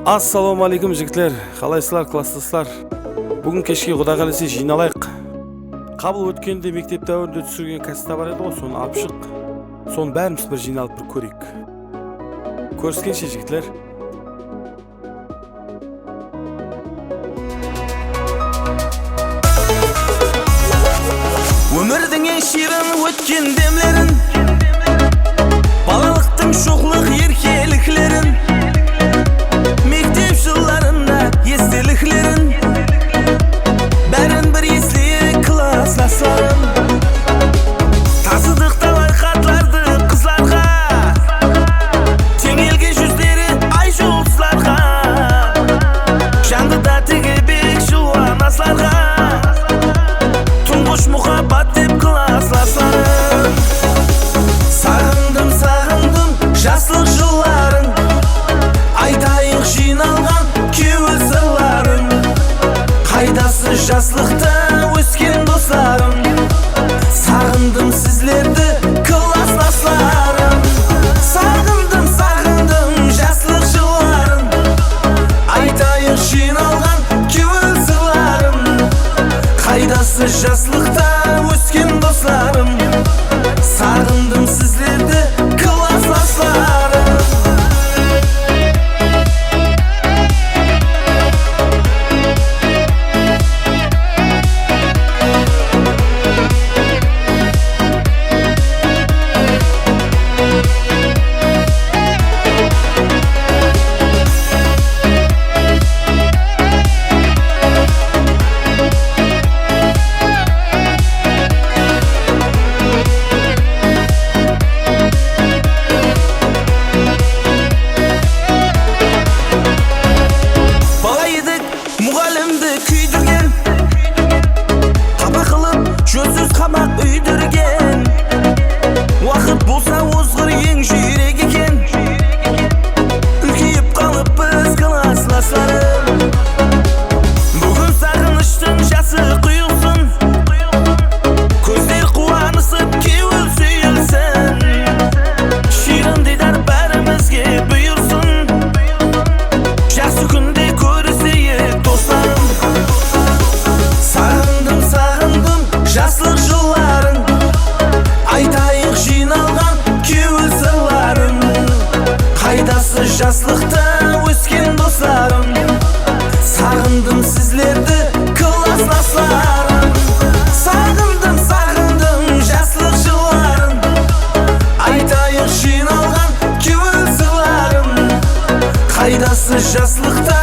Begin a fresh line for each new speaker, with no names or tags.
Assalamu алейкум жігітлер, қалайсыздар, класстасыздар? Бүгін кешке Құда қаласа жиналайық. Қабыл өткенде мектеп дәуірінде түсірген кассета бар еді ғой, соны алып шық. Соны бәріміз бір жиналып бір көрейік. Көріскенше жігітлер.
Өмірдің ең ширын өткен демлерін, балалықтың шоқлық еркеліклерін, мектеп жылдарында естеліклерін, бәрін бір естейік класстастарым. Тасыдық талай хаттарды қызларға, теңелген жүздері ай жұлдыздарға, жанды теге бек жуан асларға, тұңғыш мұхаббат деп класстастарым. Сағындым, сағындым жаслық жылларын, айтайық жиналған кеуіл сырларын. Қайдасы жаслықта өскен достарым, сағындым сізлерді класстастарым. Сағындым, сағындым жаслық жылларын, айтайық жиналған кеуіл сырларын. Қайдасы жаслықта өскен достарым, сағындым сізлерді класстастарым. Мұғалімді күйдірген, қапа қылып жөнсіз қамақ үйдірген, уақыт болса озғыр ең жүйрек екен, үлкейіп қалып біз класстастарым. Бүгін сағыныштың жасы құйылсын, көздер қуанысып кеуіл сүйілсін, ширын дидар бәрімізге бұйырсын, жақсы күнде көрісейік достарым. Сағындым, сағындым жаслық жылларын, айтайық жиналған кеуіл сырларын. Қайдасы жаслықта өскен достарым, сағындым сізлерді класстастарым. Сағындым, сағындым жаслық жылларын, айтайық жиналған кеуіл сырларын. Қайдасы жаслықта